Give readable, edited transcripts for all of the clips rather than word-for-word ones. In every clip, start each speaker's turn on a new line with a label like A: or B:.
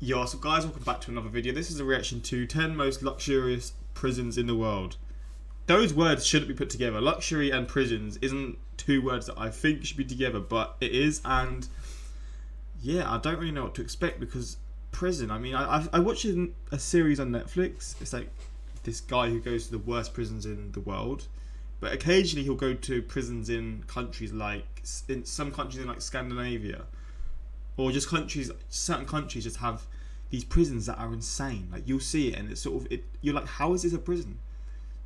A: Yo, so guys, welcome back to another video. This is a reaction to 10 most luxurious prisons in the world. Those words shouldn't be put together. Luxury and prisons isn't two words that I think should be together, but it is, and yeah, I don't really know what to expect because prison, I mean, I watched a series on Netflix. It's like this guy who goes to the worst prisons in the world, but occasionally he'll go to prisons in countries like, in some countries in like Scandinavia, or just certain countries just have these prisons that are insane. Like, you'll see it and it's sort of, you're like, how is this a prison?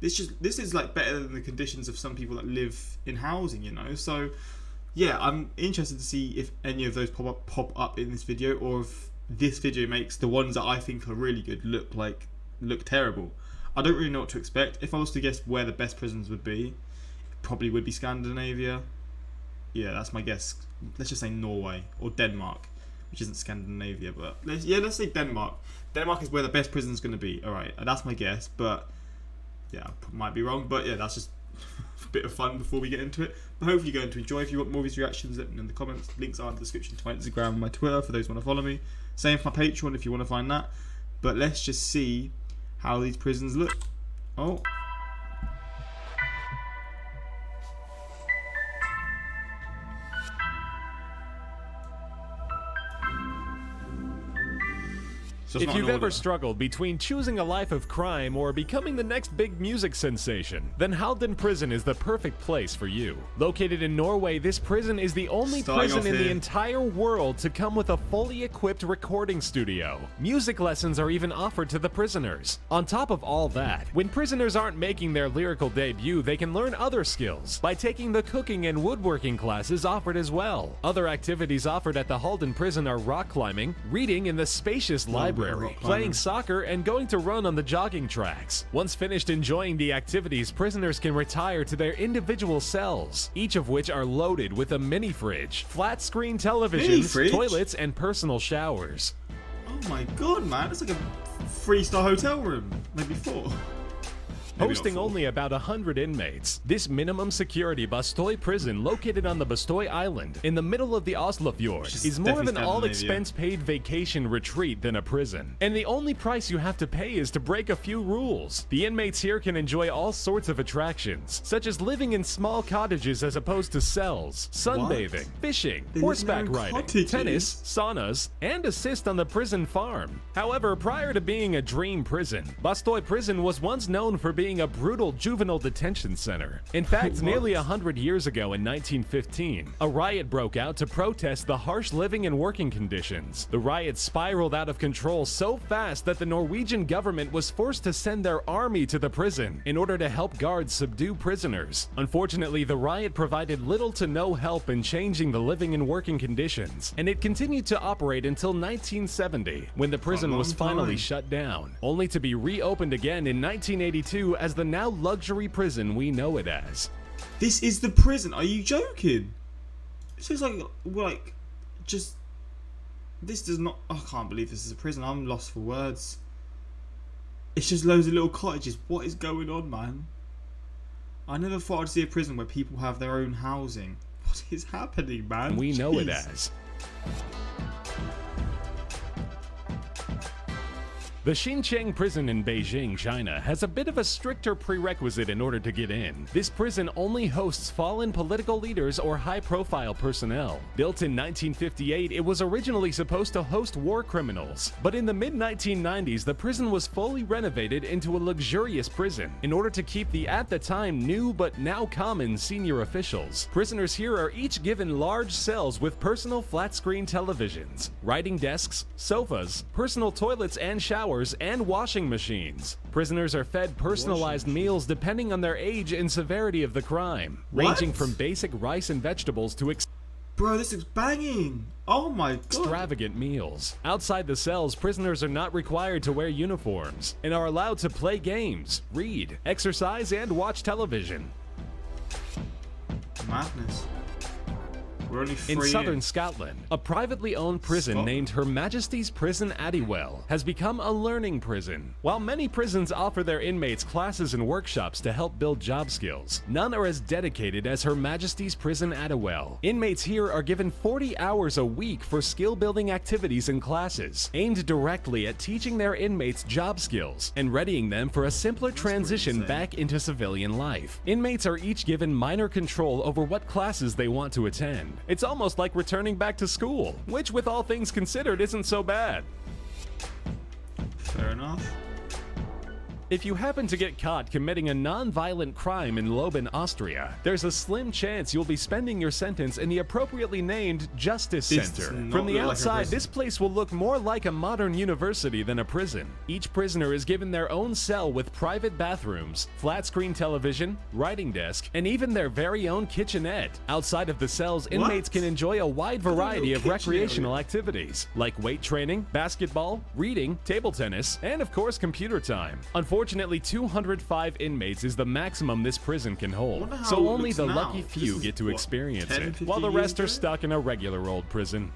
A: This is like better than the conditions of some people that live in housing, you know? So yeah, I'm interested to see if any of those pop up in this video, or if this video makes the ones that I think are really good look terrible. I don't really know what to expect. If I was to guess where the best prisons would be, it probably would be Scandinavia. Yeah, that's my guess. Let's just say Norway or Denmark, which isn't Scandinavia, but let's say Denmark. Denmark is where the best prison is going to be. All right, that's my guess, but yeah, I might be wrong. But yeah, that's just a bit of fun before we get into it. But hopefully you're going to enjoy. If you want more of these reactions, let me know in the comments. Links are in the description to my Instagram and my Twitter for those who want to follow me. Same for my Patreon if you want to find that. But let's just see how these prisons look. Oh.
B: If you've ever struggled between choosing a life of crime or becoming the next big music sensation, then Halden Prison is the perfect place for you. Located in Norway, this prison is the only prison in the entire world to come with a fully equipped recording studio. Music lessons are even offered to the prisoners. On top of all that, when prisoners aren't making their lyrical debut, they can learn other skills by taking the cooking and woodworking classes offered as well. Other activities offered at the Halden Prison are rock climbing, reading in the spacious library, playing soccer, and going to run on the jogging tracks. Once finished enjoying the activities, prisoners can retire to their individual cells, each of which are loaded with a mini fridge, flat screen televisions, toilets, and personal showers.
A: Oh my god, man, it's like a 3-star hotel room, maybe 4.
B: Hosting only about 100 inmates, this minimum security Bastøy prison located on the Bastøy Island in the middle of the Oslofjord is more of an all-expense-paid vacation retreat than a prison. And the only price you have to pay is to break a few rules. The inmates here can enjoy all sorts of attractions, such as living in small cottages as opposed to cells, sunbathing, fishing, horseback riding, tennis, saunas, and assist on the prison farm. However, prior to being a dream prison, Bastøy prison was once known for being a brutal juvenile detention center. In fact, nearly 100 years ago in 1915, a riot broke out to protest the harsh living and working conditions. The riot spiraled out of control so fast that the Norwegian government was forced to send their army to the prison in order to help guards subdue prisoners. Unfortunately, the riot provided little to no help in changing the living and working conditions, and it continued to operate until 1970, when the prison was finally shut down, only to be reopened again in 1982 as the now luxury prison we know it as.
A: This is the prison? Are you joking? This is just, this does not, I can't believe this is a prison. I'm lost for words. It's just loads of little cottages. What is going on, man? I never thought I'd see a prison where people have their own housing. What is happening, man?
B: We know it as. The Qincheng prison in Beijing, China, has a bit of a stricter prerequisite in order to get in. This prison only hosts fallen political leaders or high-profile personnel. Built in 1958, it was originally supposed to host war criminals, but in the mid-1990s, the prison was fully renovated into a luxurious prison in order to keep the at the time new but now common senior officials. Prisoners here are each given large cells with personal flat-screen televisions, writing desks, sofas, personal toilets and showers, and washing machines. Prisoners are fed personalized meals depending on their age and severity of the crime, ranging from basic rice and vegetables to
A: bro, this is banging. Oh my god.
B: Extravagant meals. Outside the cells, prisoners are not required to wear uniforms and are allowed to play games, read, exercise, and watch television.
A: Madness. We're only 3
B: In southern Scotland, a privately owned prison named Her Majesty's Prison Addiewell has become a learning prison. While many prisons offer their inmates classes and workshops to help build job skills, none are as dedicated as Her Majesty's Prison Addiewell. Inmates here are given 40 hours a week for skill-building activities and classes, aimed directly at teaching their inmates job skills and readying them for a simpler transition back into civilian life. Inmates are each given minor control over what classes they want to attend. It's almost like returning back to school, which with all things considered isn't so bad.
A: Fair enough.
B: If you happen to get caught committing a non-violent crime in Leoben, Austria, there's a slim chance you'll be spending your sentence in the appropriately named Justice Center. From the outside, this place will look more like a modern university than a prison. Each prisoner is given their own cell with private bathrooms, flat-screen television, writing desk, and even their very own kitchenette. Outside of the cells, inmates can enjoy a wide variety of recreational activities, like weight training, basketball, reading, table tennis, and of course computer time. Unfortunately, 205 inmates is the maximum this prison can hold, so only the lucky few get to experience it, while the rest are stuck in a regular old prison.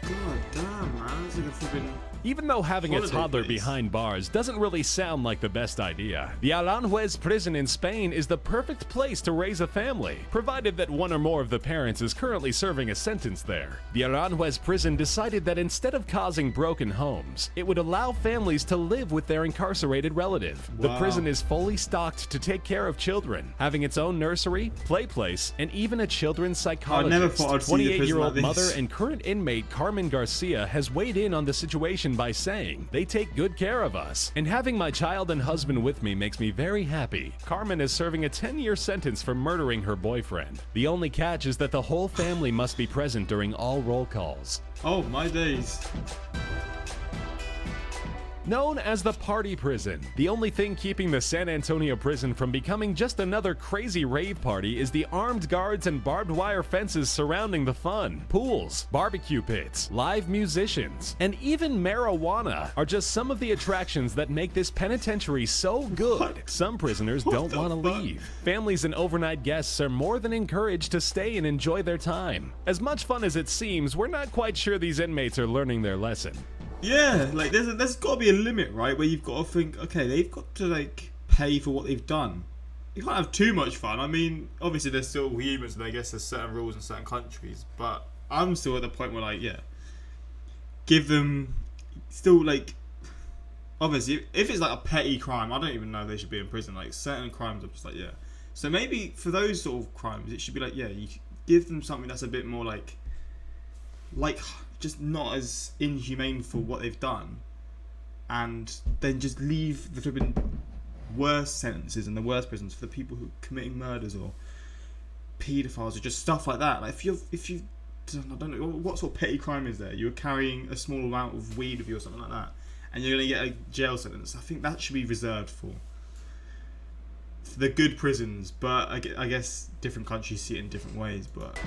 A: God damn, man. It's like a flipping...
B: Even though having a toddler behind bars doesn't really sound like the best idea, the Aranjuez prison in Spain is the perfect place to raise a family, provided that one or more of the parents is currently serving a sentence there. The Aranjuez prison decided that instead of causing broken homes, it would allow families to live with their incarcerated relative. The prison is fully stocked to take care of children, having its own nursery, play place, and even a children's psychologist.
A: I never thought I'd see a prison like
B: 28-year-old
A: this.
B: mother and current inmate Carmen Garcia has weighed in on the situation by saying, "They take good care of us, and having my child and husband with me makes me very happy." Carmen is serving a 10-year sentence for murdering her boyfriend. The only catch is that the whole family must be present during all roll calls.
A: Oh, my days.
B: Known as the Party Prison, the only thing keeping the San Antonio prison from becoming just another crazy rave party is the armed guards and barbed wire fences surrounding the fun. Pools, barbecue pits, live musicians, and even marijuana are just some of the attractions that make this penitentiary so good. Some prisoners don't want to leave. Families and overnight guests are more than encouraged to stay and enjoy their time. As much fun as it seems, we're not quite sure these inmates are learning their lesson.
A: Yeah, like there's got to be a limit, right? Where you've got to think, okay, they've got to like pay for what they've done. You can't have too much fun. I mean, obviously they're still humans, and I guess there's certain rules in certain countries. But I'm still at the point where, like, yeah, give them still like, obviously, if it's like a petty crime, I don't even know if they should be in prison. Like certain crimes, I'm just like, yeah. So maybe for those sort of crimes, it should be like, yeah, you give them something that's a bit more like just not as inhumane for what they've done, and then just leave the flipping worst sentences and the worst prisons for the people who are committing murders or paedophiles or just stuff like that. Like if you I don't know what sort of petty crime is there. You're carrying a small amount of weed with you or something like that, and you're going to get a jail sentence. I think that should be reserved for the good prisons, but I guess different countries see it in different ways, but.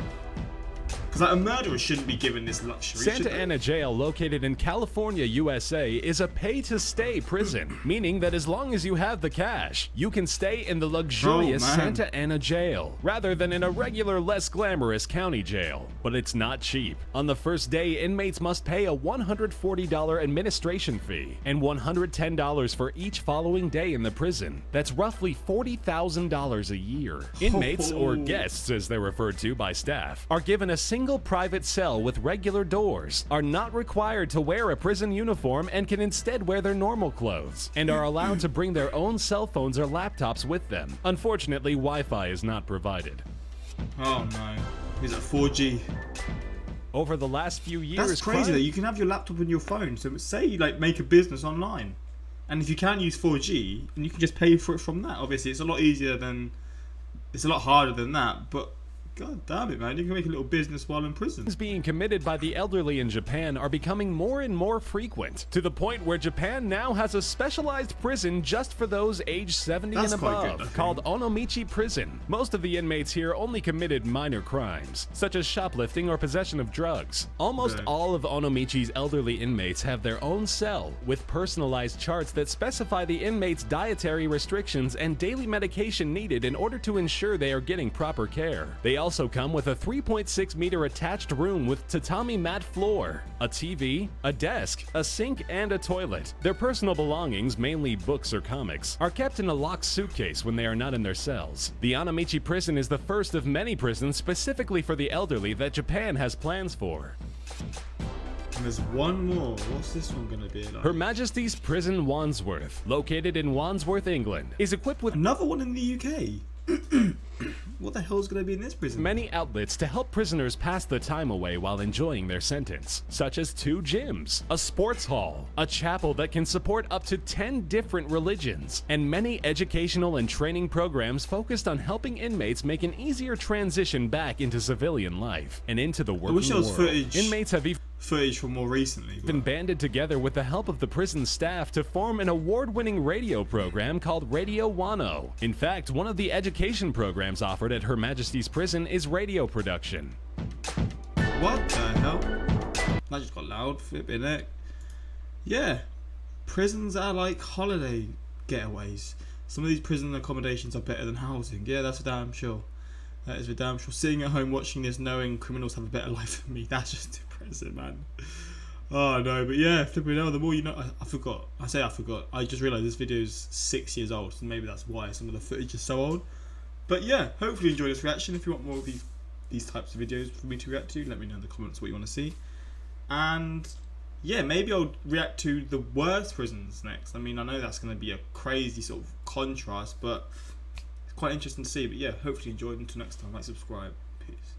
A: Because like, a murderer shouldn't be given this luxury.
B: Santa Ana Jail, located in California, USA, is a pay-to-stay prison, meaning that as long as you have the cash, you can stay in the luxurious Santa Ana Jail, rather than in a regular, less glamorous county jail. But it's not cheap. On the first day, inmates must pay a $140 administration fee, and $110 for each following day in the prison. That's roughly $40,000 a year. Inmates, or guests as they're referred to by staff, are given a single private cell with regular doors, are not required to wear a prison uniform and can instead wear their normal clothes, and are allowed to bring their own cell phones or laptops with them. Unfortunately, Wi-Fi is not provided.
A: Oh no. Is it 4G?
B: Over the last few years...
A: That's crazy though, you can have your laptop and your phone, so say you like make a business online, and if you can use 4G, and you can just pay for it from that. Obviously it's a lot easier than... It's a lot harder than that, but... God damn it, man. You can make a little business while in prison.
B: Being committed by the elderly in Japan are becoming more and more frequent, to the point where Japan now has a specialized prison just for those aged 70 and above, called Onomichi Prison. Most of the inmates here only committed minor crimes, such as shoplifting or possession of drugs. Almost all of Onomichi's elderly inmates have their own cell, with personalized charts that specify the inmates' dietary restrictions and daily medication needed in order to ensure they are getting proper care. They also come with a 3.6 meter attached room with tatami mat floor, a TV, a desk, a sink, and a toilet. Their personal belongings, mainly books or comics, are kept in a locked suitcase when they are not in their cells. The Onomichi prison is the first of many prisons specifically for the elderly that Japan has plans for.
A: And there's one more. What's this one going to be like?
B: Her Majesty's Prison Wandsworth, located in Wandsworth, England, is equipped with
A: another one in the UK. What the hell's going to be in this prison?
B: Many outlets to help prisoners pass the time away while enjoying their sentence, such as 2 gyms, a sports hall, a chapel that can support up to 10 different religions, and many educational and training programs focused on helping inmates make an easier transition back into civilian life and into the working
A: wish there was
B: world.
A: footage.
B: Inmates have
A: Footage from more recently.
B: been banded together with the help of the prison staff to form an award-winning radio program called Radio Wano. In fact, one of the education programs offered at Her Majesty's Prison is radio production.
A: What the hell? That just got loud, flipping heck. Yeah, prisons are like holiday getaways. Some of these prison accommodations are better than housing. Yeah, that's for damn sure. That is for damn sure. Sitting at home watching this knowing criminals have a better life than me, that's just depressing, man. Oh no, but yeah, flipping hell, the more you know. I forgot. I forgot. I just realised this video is 6 years old, so maybe that's why some of the footage is so old. But yeah, hopefully you enjoyed this reaction. If you want more of these types of videos for me to react to, let me know in the comments what you want to see. And yeah, maybe I'll react to the worst prisons next. I mean, I know that's going to be a crazy sort of contrast, but it's quite interesting to see. But yeah, hopefully you enjoyed. Until next time, like, subscribe. Peace.